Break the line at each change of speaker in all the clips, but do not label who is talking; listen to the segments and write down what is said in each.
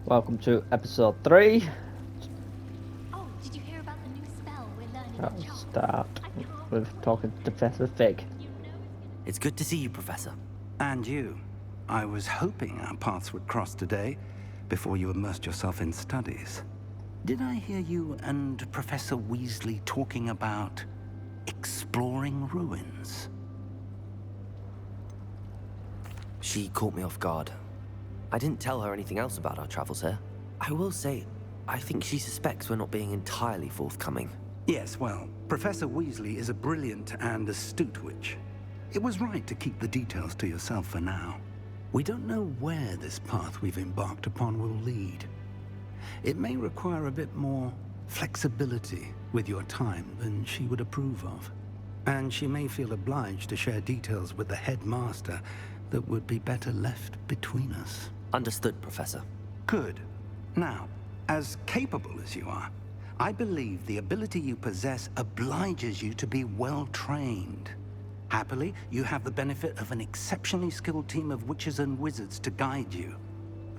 Welcome to episode 3.
Oh, did you hear about the new spell we're learning
I'll
at Charles?
start with talking to Professor Fig.
It's good to see you, Professor.
And you. I was hoping our paths would cross today, before you immersed yourself in studies. Did I hear you and Professor Weasley talking about exploring ruins?
She caught me off guard. I didn't tell her anything else about our travels here. I will say, I think she suspects we're not being entirely forthcoming.
Yes, well, Professor Weasley is a brilliant and astute witch. It was right to keep the details to yourself for now. We don't know where this path we've embarked upon will lead. It may require a bit more flexibility with your time than she would approve of. And she may feel obliged to share details with the headmaster that would be better left between us.
Understood, Professor.
Good. Now, as capable as you are, I believe the ability you possess obliges you to be well trained. Happily, you have the benefit of an exceptionally skilled team of witches and wizards to guide you.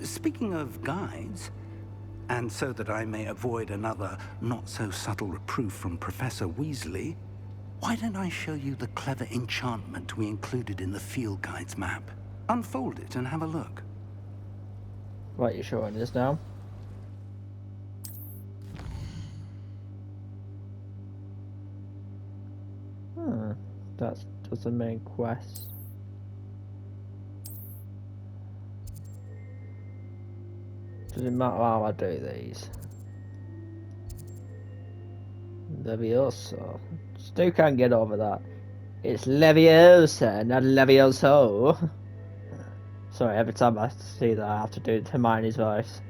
Speaking of guides, and so that I may avoid another not-so-subtle reproof from Professor Weasley, why don't I show you the clever enchantment we included in the field guide's map? Unfold it and have a look.
Right, you're showing this now. That's just the main quest. Doesn't matter how I do these. Levioso. Still can't get over that. It's Leviosa, not Levioso. Sorry, every time I see that I have to do Hermione's voice.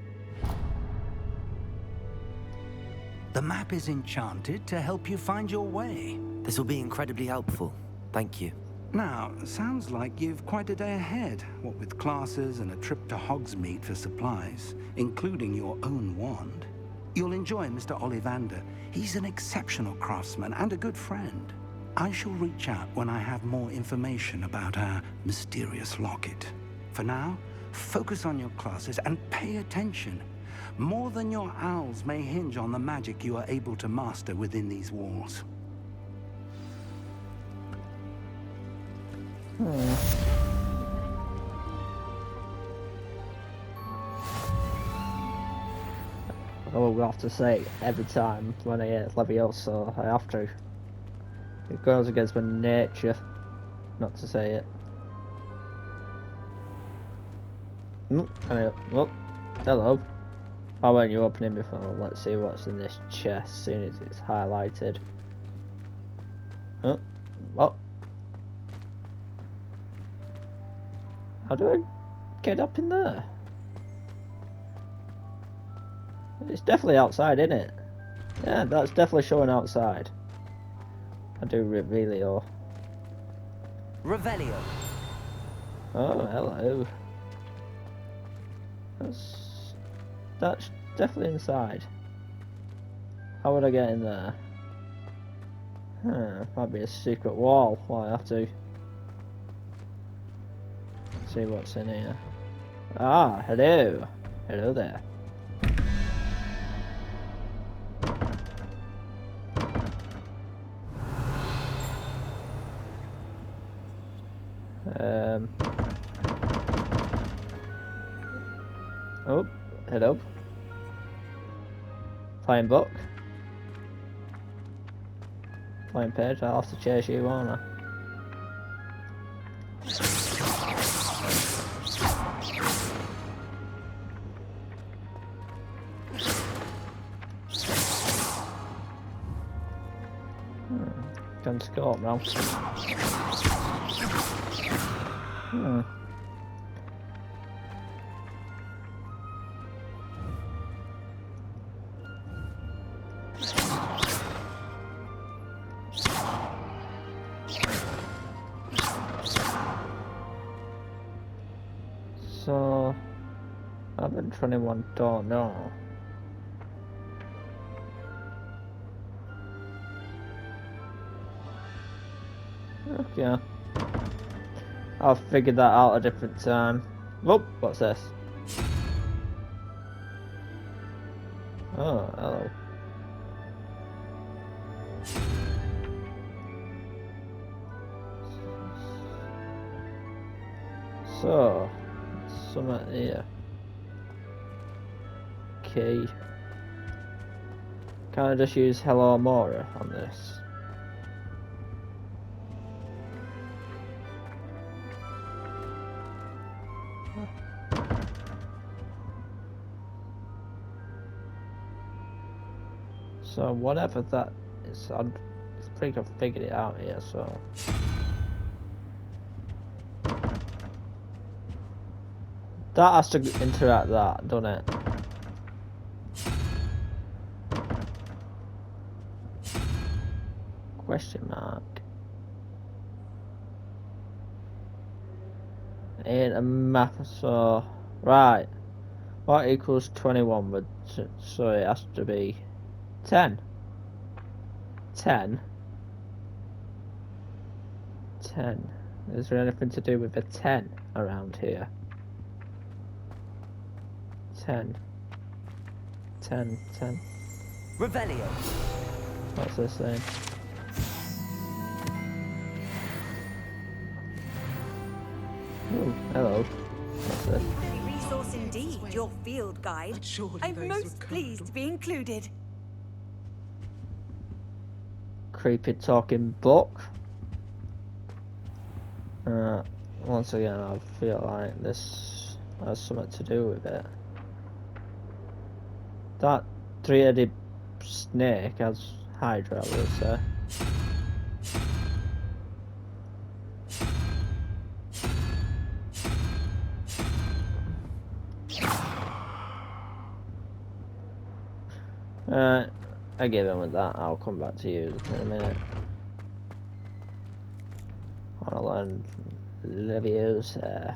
The map is enchanted to help you find your way.
This will be incredibly helpful. Thank you.
Now, sounds like you've quite a day ahead, what with classes and a trip to Hogsmeade for supplies, including your own wand. You'll enjoy Mr. Ollivander. He's an exceptional craftsman and a good friend. I shall reach out when I have more information about our mysterious locket. For now, focus on your classes and pay attention. More than your owls may hinge on the magic you are able to master within these walls.
I will have to say it every time when I hear Levioso, I have to. It goes against my nature not to say it. Oh, hello. Why weren't you opening before? Let's see what's in this chest as soon as it's highlighted. Oh, what? How do I get up in there? It's definitely outside, isn't it? Yeah, that's definitely showing outside. I do really oh.
Revelio.
Oh, hello. That's definitely inside. How would I get in there? Might be a secret wall. Well, I have to see what's in here. Ah, hello. Hello there. Oh, hello. Playing book. Playing page. I'll have to chase you, won't I? Can scope now. So, I've been trying one door now. Okay. I'll figure that out a different time. Whoop, what's this? Oh, hello. So, something here. Key. Can I just use Hello Mora on this? So whatever that is, I'm pretty sure I figured it out here, so. That has to interact that, doesn't it? Question mark. Ain't a map, so right. What equals 21 would so it has to be 10. 10. 10. Is there anything to do with a 10 around here? 10. 10. 10.
Revelio.
What's this saying? Oh, hello. What's this?
Resource indeed, your field guide. I'm most pleased to be included.
Creepy talking book. Once again, I feel like this has something to do with it. That three-headed snake has Hydra, I would say. I give him with that. I'll come back to you in a minute. I'll learn Leviosa.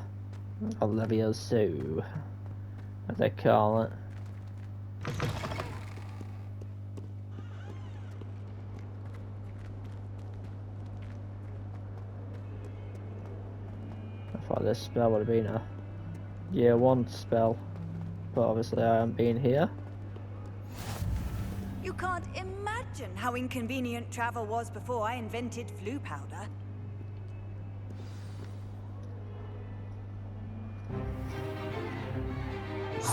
Or Levioso, as they call it. I thought this spell would have been a year 1 spell, but obviously I haven't been here.
You can't imagine how inconvenient travel was before I invented flu powder.
Is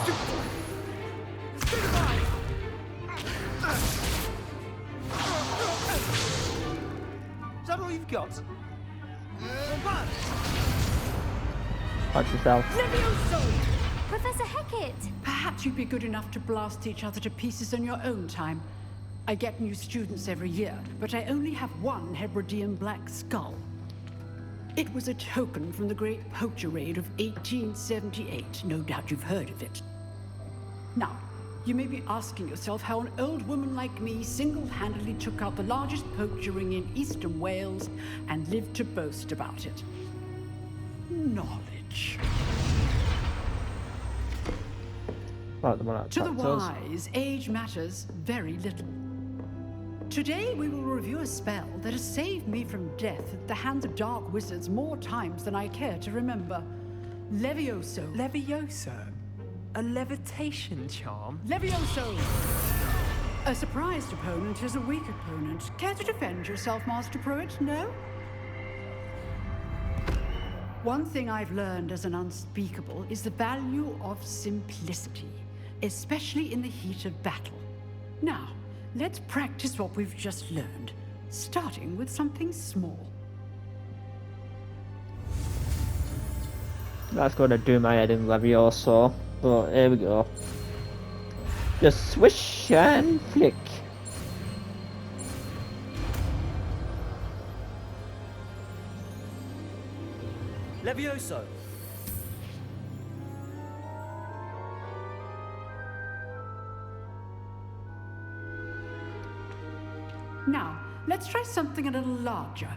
that all you've got?
Watch yourself.
Professor Hecat!
Perhaps you'd be good enough to blast each other to pieces on your own time. I get new students every year, but I only have one Hebridean black skull. It was a token from the Great Poacher Raid of 1878. No doubt you've heard of it. Now, you may be asking yourself how an old woman like me single-handedly took out the largest poacher ring in eastern Wales and lived to boast about it. Knowledge.
Like the one that
To the
attacked us.
wise, age matters very little. Today we will review a spell that has saved me from death at the hands of dark wizards more times than I care to remember. Levioso.
Levioso? A levitation charm?
Levioso! A surprised opponent is a weak opponent. Care to defend yourself, Master Pruitt? No? One thing I've learned as an unspeakable is the value of simplicity, especially in the heat of battle. Now, let's practice what we've just learned, starting with something small.
That's going to do my head in Levioso, but here we go. Just swish and flick.
Levioso.
Now, let's try something a little larger.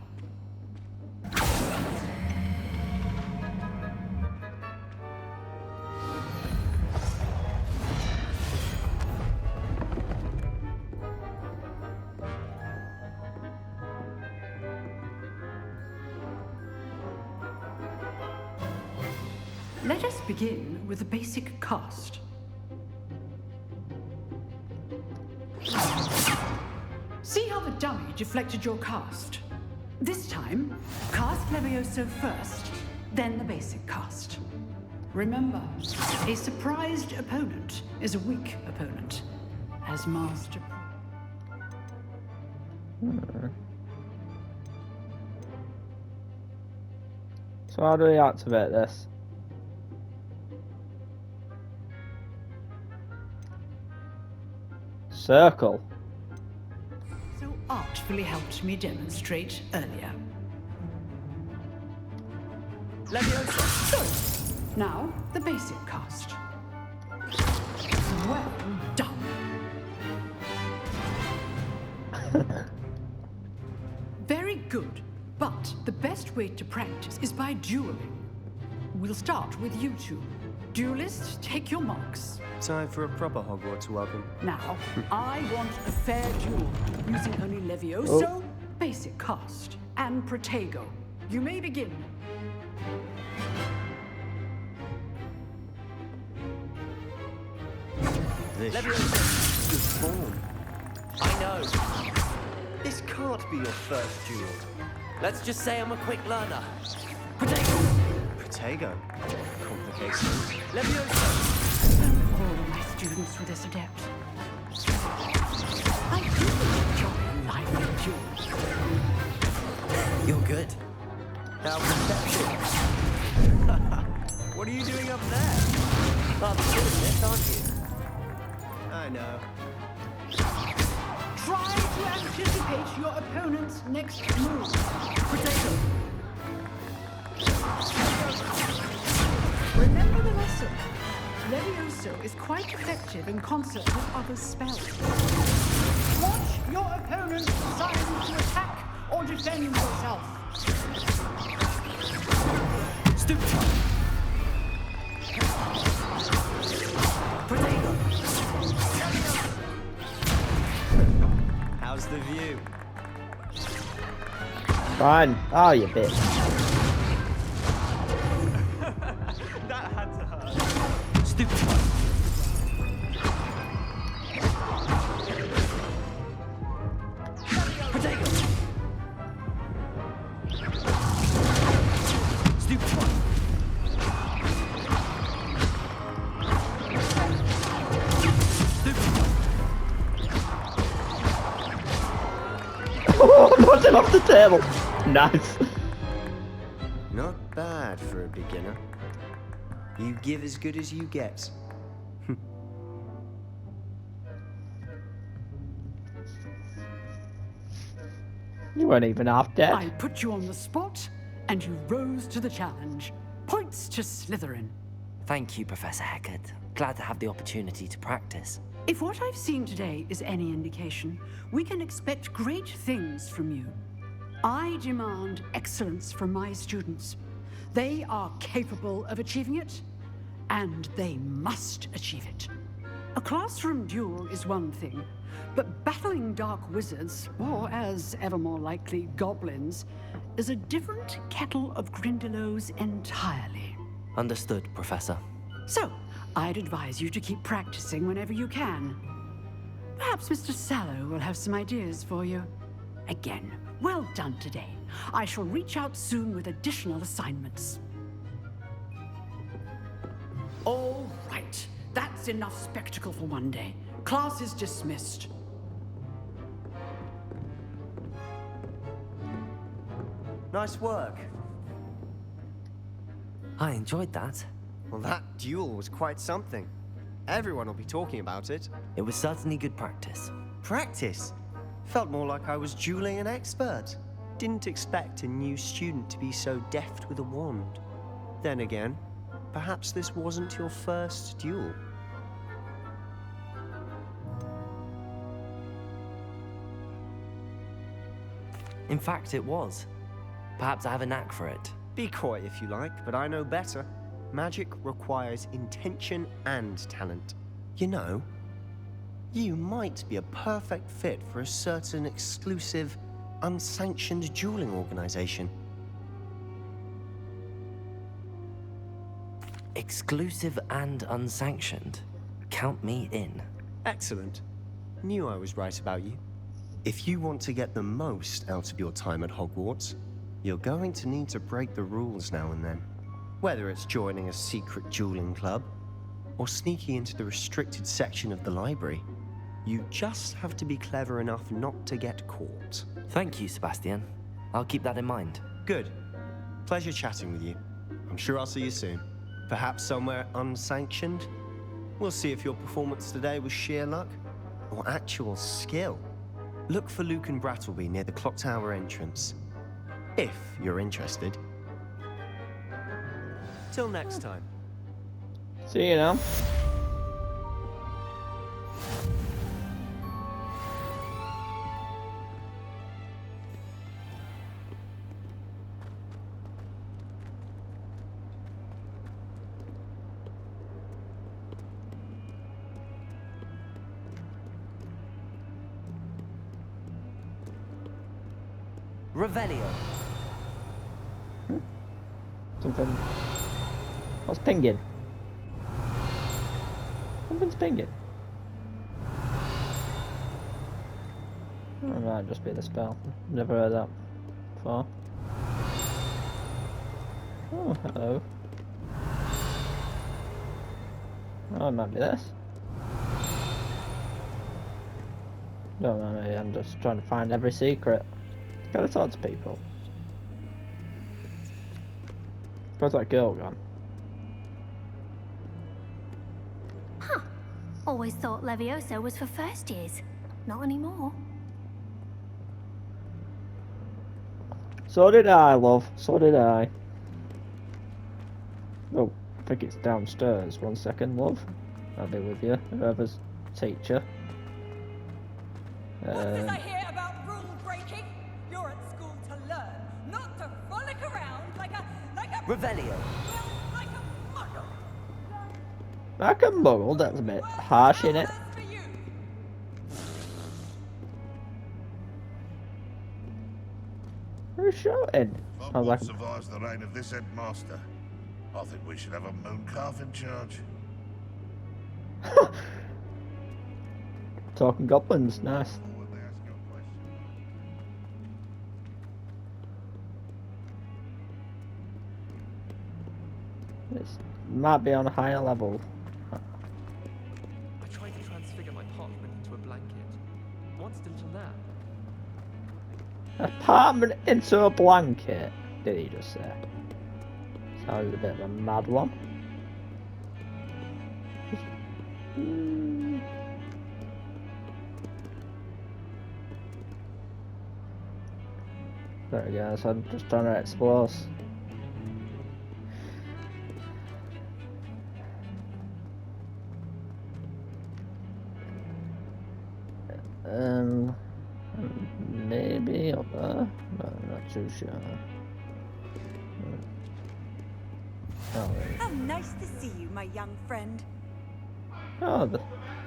Let us begin with the basic cast. See how the dummy deflected your cast? This time, cast Levioso first, then the basic cast. Remember, a surprised opponent is a weak opponent, as Master.
So how do we activate this? Circle.
So artfully helped me demonstrate earlier.
Leviosa!
Good. Now, the basic cast. Well done. Very good. But the best way to practice is by dueling. We'll start with you two. Duelists, take your marks.
Time for a proper Hogwarts welcome.
Now, I want a fair duel, using only Levioso, basic cast, and Protego. You may begin.
This Leviosa. Good form. I know. This can't be your first duel.
Let's just say I'm a quick learner.
Protego. Complications.
Leviosa!
All my students were this adept. I do enjoy a lively duel.
You're good.
Now perception. What are you doing up there?
Rather good at this, aren't you?
I know.
Try to anticipate your opponent's next move. Protego. Remember the lesson. Levioso is quite effective in concert with other spells. Watch your opponent decide to attack or defend yourself.
Stupid. Protego!
How's the view?
Fine. Oh, you bitch.
That had to hurt.
Stupid. Protego! Stupid.
Oh, knocked him off the table. Nice.
Not bad for a beginner. You give as good as you get.
You weren't even half dead.
I put you on the spot, and you rose to the challenge. Points to Slytherin.
Thank you, Professor Heckard. Glad to have the opportunity to practice.
If what I've seen today is any indication, we can expect great things from you. I demand excellence from my students. They are capable of achieving it, and they must achieve it. A classroom duel is one thing, but battling dark wizards, or as ever more likely, goblins, is a different kettle of Grindylows entirely.
Understood, Professor.
So, I'd advise you to keep practicing whenever you can. Perhaps Mr. Sallow will have some ideas for you. Again, well done today. I shall reach out soon with additional assignments. All right. That's enough spectacle for one day. Class is dismissed.
Nice work.
I enjoyed that.
Well, that duel was quite something. Everyone will be talking about it.
It was certainly good practice.
Practice? Felt more like I was dueling an expert. Didn't expect a new student to be so deft with a wand. Then again, perhaps this wasn't your first duel.
In fact, it was. Perhaps I have a knack for it.
Be coy if you like, but I know better. Magic requires intention and talent. You know, you might be a perfect fit for a certain exclusive, unsanctioned dueling organization.
Exclusive and unsanctioned. Count me in.
Excellent. Knew I was right about you. If you want to get the most out of your time at Hogwarts, you're going to need to break the rules now and then. Whether it's joining a secret dueling club, or sneaking into the restricted section of the library, you just have to be clever enough not to get caught.
Thank you, Sebastian. I'll keep that in mind.
Good. Pleasure chatting with you. I'm sure I'll see you soon. Perhaps somewhere unsanctioned? We'll see if your performance today was sheer luck or actual skill. Look for Luke and Brattleby near the clock tower entrance, if you're interested. Till next time.
See you now.
Revelio.
Something. What's pinging? Something's pinging. Oh, it might just be the spell. Never heard that before. Oh, hello. Oh, it might be this. Don't know, I'm just trying to find every secret. Gotta talk to people. Where's that girl gone?
Huh. Always thought Levioso was for first years. Not anymore.
So did I, love. So did I. Oh, I think it's downstairs. 1 second, love. I'll be with you. Whoever's teacher.
What's this I hear about rule breaking? You're at school to learn, not to frolic around like a
Revelio.
well, like a muggle.
Like a muggle, that's a bit harsh, innit?
That's for you.
Who's shouting?
If
Sounds like
Hogwarts survives the reign of this headmaster, I think we should have a mooncalf in charge.
talking goblins. Nice.
Or when they ask you a question.
It might be on a higher level.
I tried to transfigure my parchment into a blanket. What's still to that?
Apartment into a blanket, did he just say? Sounds a bit of a mad one. There we go, so I'm just trying to explore. Maybe up there, but I'm not too sure. Oh, wait.
How nice to see you, my young friend.
Oh,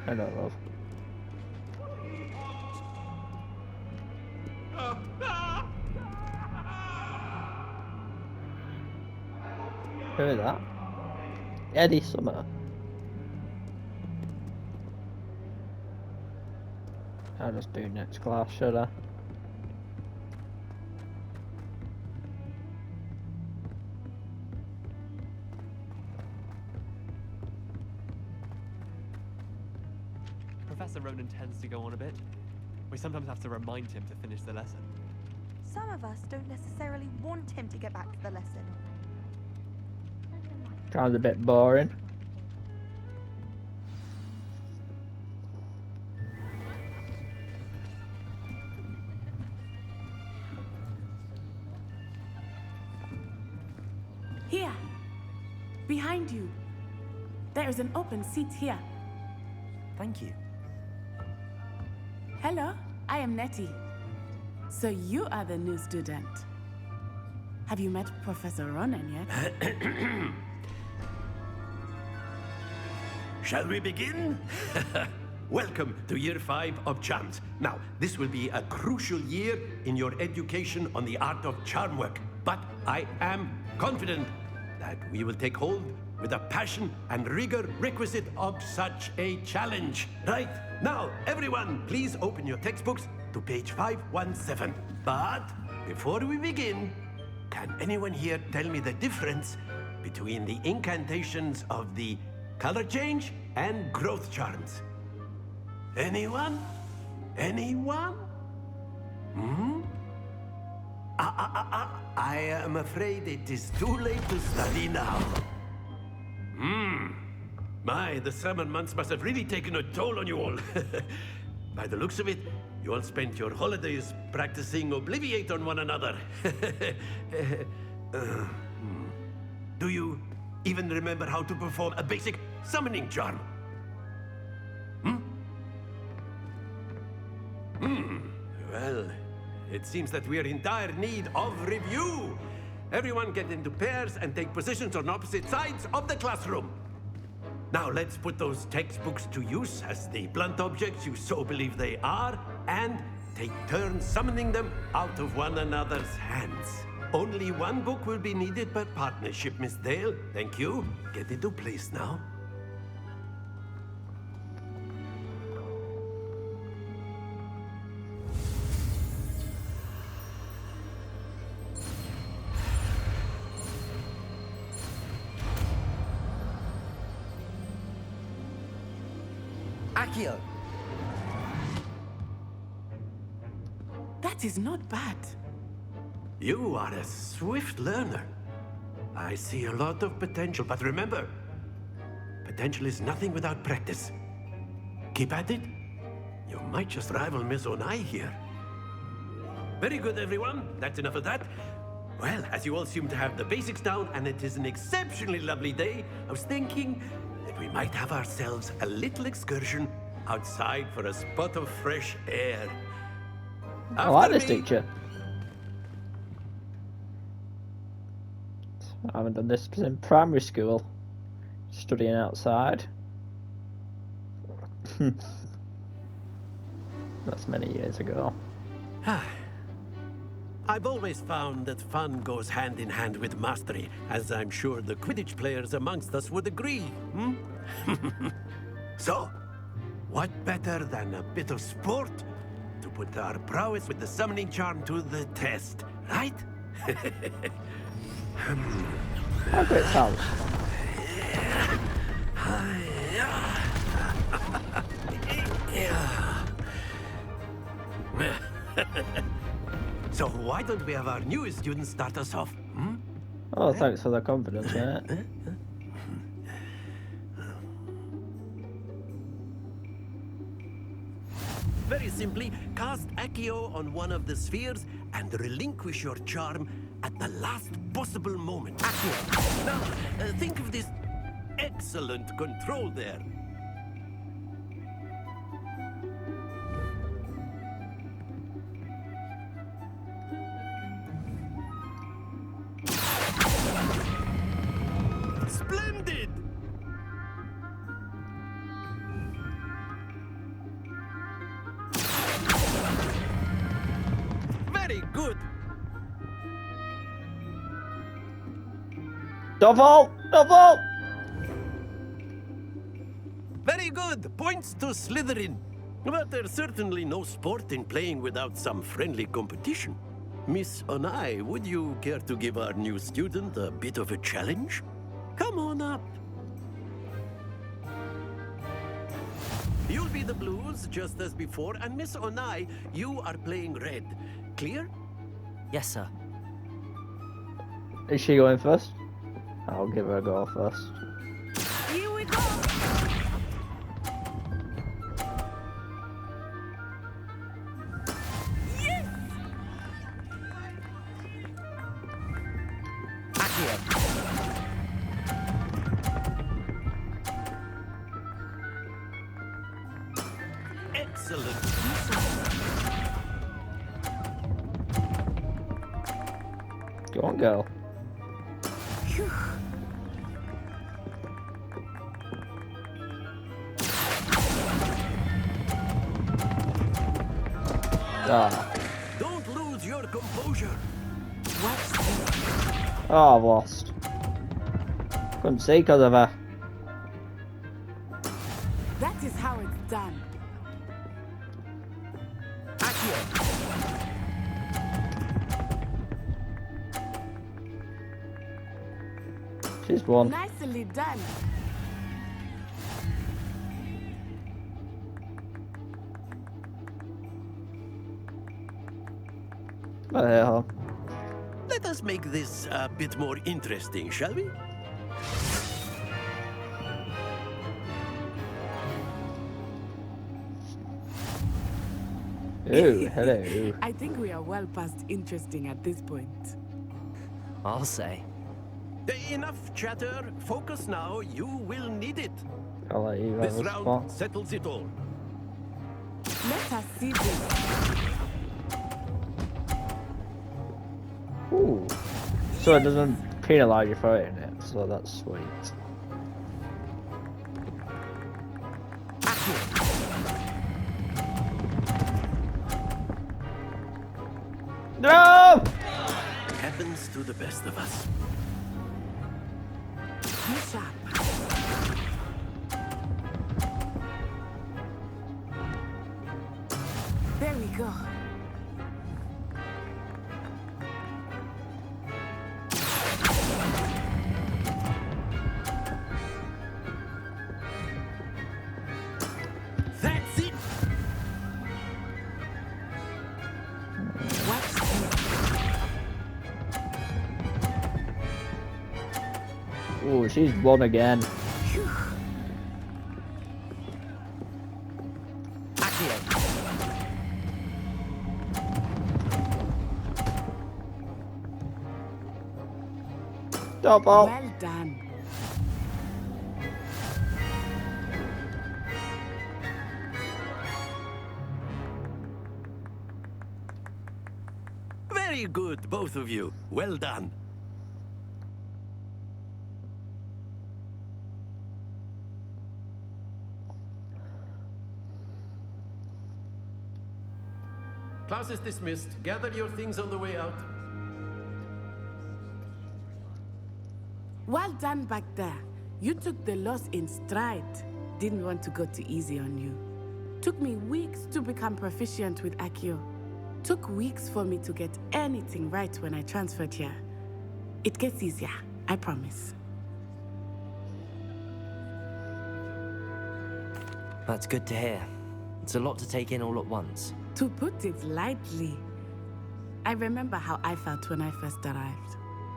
I don't know. Who is that? Eddie Summer. I'll just do next class, should I?
Professor Ronan tends to go on a bit. We sometimes have to remind him to finish the lesson.
Some of us don't necessarily want him to get back to the lesson.
Sounds a bit boring.
Here, behind you. There is an open seat here.
Thank you.
Hello, I am Nettie. So you are the new student. Have you met Professor Ronan yet?
Shall we begin? Welcome to Year 5 of Charms. Now, this will be a crucial year in your education on the art of charm work, but I am confident that we will take hold with the passion and rigor requisite of such a challenge. Right, now, everyone, please open your textbooks to page 517. But before we begin, can anyone here tell me the difference between the incantations of the color change and growth charms? Anyone? Anyone? I am afraid it is too late to study now. My, the summer months must have really taken a toll on you all. By the looks of it, you all spent your holidays practicing Obliviate on one another. Do you even remember how to perform a basic summoning charm? Well, it seems that we are in dire need of review. Everyone get into pairs and take positions on opposite sides of the classroom. Now let's put those textbooks to use as the blunt objects you so believe they are, and take turns summoning them out of one another's hands. Only one book will be needed per partnership, Miss Dale. Thank you. Get into place now.
Accio!
That is not bad.
You are a swift learner. I see a lot of potential, but remember, potential is nothing without practice. Keep at it. You might just rival Miss Onai here. Very good, everyone. That's enough of that. Well, as you all seem to have the basics down, and it is an exceptionally lovely day, I was thinking that we might have ourselves a little excursion outside for a spot of fresh air.
I like this teacher. I haven't done this in primary school. Studying outside. That's many years ago.
I've always found that fun goes hand in hand with mastery, as I'm sure the Quidditch players amongst us would agree. So, what better than a bit of sport to put our prowess with the summoning charm to the test, right?
How good it sounds.
So why don't we have our newest student start us off?
Oh, thanks for the confidence, mate.
Very simply, cast Accio on one of the spheres and relinquish your charm at the last possible moment. Accio. Now, think of this excellent control there. Splendid! Very good.
Double! Double!
Very good. Points to Slytherin. But there's certainly no sport in playing without some friendly competition. Miss Onai, would you care to give our new student a bit of a challenge? Come on up. You'll be the blues, just as before, and Miss Onai, you are playing red. Clear?
Yes, sir.
Is she going first? I'll give her a go first.
Here we go!
Yes!
Excellent.
Go on, girl. Ah.
Don't lose your composure.
Oh, I've lost. Couldn't see because of her.
That is how it's done.
She's won.
Nicely done.
What the hell?
Let us make this a bit more interesting, shall we?
Ooh, hello.
I think we are well past interesting at this point.
I'll say.
Enough chatter. Focus now. You will need it.
I'll let you have
This
a
round
spot.
settles it all.
Let us see this.
Ooh. So it doesn't penalise you for hitting it, so that's sweet. No!
Happens to the best of us.
Be sharp. There we go.
That's it.
Watch this.
Ooh, she's won again. Double.
Well done.
Very good, both of you. Well done. Class is dismissed. Gather your things on the way out.
Well done back there. You took the loss in stride. Didn't want to go too easy on you. Took me weeks to become proficient with Accio. Took weeks for me to get anything right when I transferred here. It gets easier, I promise.
That's good to hear. It's a lot to take in all at once.
To put it lightly, I remember how I felt when I first arrived.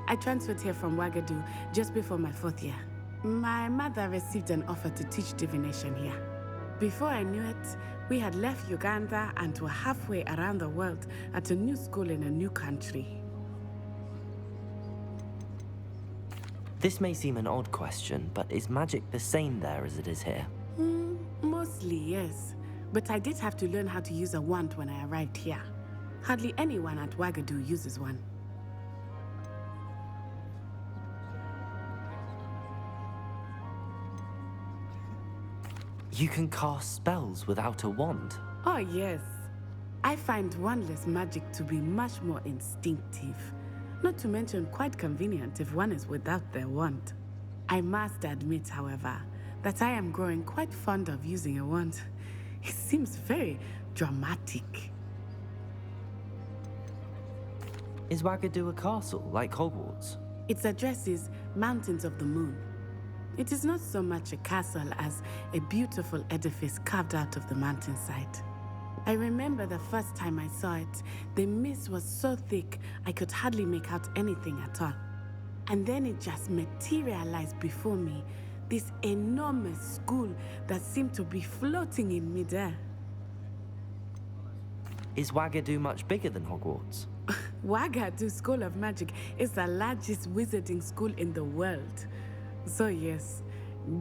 I transferred here from Ouagadougou just before my 4th year. My mother received an offer to teach divination here. Before I knew it, we had left Uganda and were halfway around the world at a new school in a new country.
This may seem an odd question, but is magic the same there as it is here?
Mostly, yes. But I did have to learn how to use a wand when I arrived here. Hardly anyone at Ouagadougou uses one.
You can cast spells without a wand.
Oh, yes. I find wandless magic to be much more instinctive. Not to mention quite convenient if one is without their wand. I must admit, however, that I am growing quite fond of using a wand. It seems very dramatic.
Is Ouagadougou a castle, like Hogwarts?
Its address is Mountains of the Moon. It is not so much a castle as a beautiful edifice carved out of the mountainside. I remember the first time I saw it, the mist was so thick I could hardly make out anything at all. And then it just materialized before me, this enormous school that seemed to be floating in midair.
Is Ouagadougou much bigger than Hogwarts?
Ouagadougou School of Magic is the largest wizarding school in the world. So yes,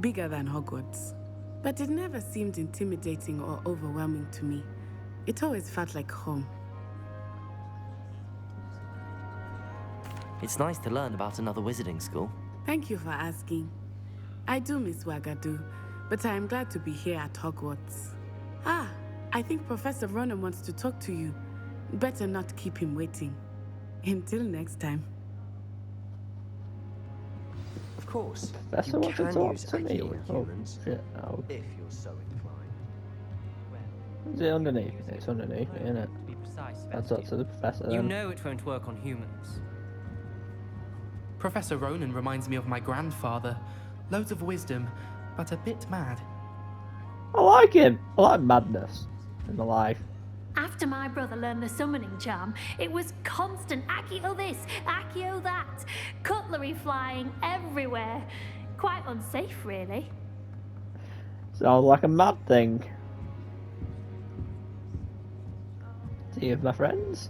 bigger than Hogwarts. But it never seemed intimidating or overwhelming to me. It always felt like home.
It's nice to learn about another wizarding school.
Thank you for asking. I do miss Ouagadougou, but I am glad to be here at Hogwarts. Ah, I think Professor Ronan wants to talk to you. Better not keep him waiting. Until next time.
Of
course,
Professor
you
wants to
can
talk
use
to me.
Accio on
Oh,
humans,
shit. Oh.
if you're so inclined.
Is it underneath? It's underneath, isn't it?
To be precise,
I'll talk to the professor
you
then.
know it won't work on humans.
Professor Ronan reminds me of my grandfather. Loads of wisdom, but a bit mad.
I like him. I like madness in my life.
After my brother learned the summoning charm, it was constant Accio this, Accio that, cutlery flying everywhere. Quite unsafe, really.
Sounds like a mad thing. See you with my friends?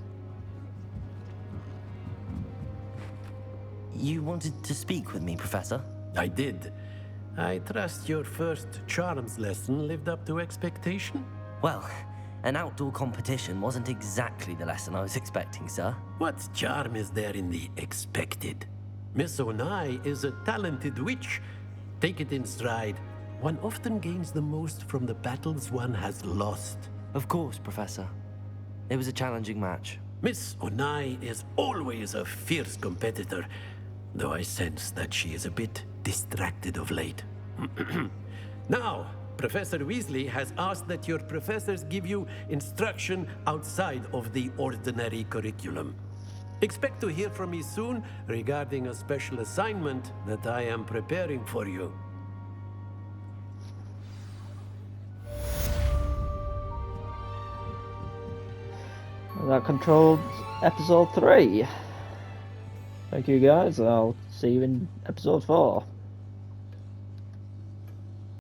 You wanted to speak with me, Professor?
I did. I trust your first charms lesson lived up to expectation?
Well, an outdoor competition wasn't exactly the lesson I was expecting, sir.
What charm is there in the expected? Miss Onai is a talented witch. Take it in stride. One often gains the most from the battles one has lost.
Of course, Professor. It was a challenging match.
Miss Onai is always a fierce competitor, though I sense that she is a bit distracted of late. Now, Professor Weasley has asked that your professors give you instruction outside of the ordinary curriculum. Expect to hear from me soon regarding a special assignment that I am preparing for you.
That controlled episode 3. Thank you guys. I'll see you in episode 4.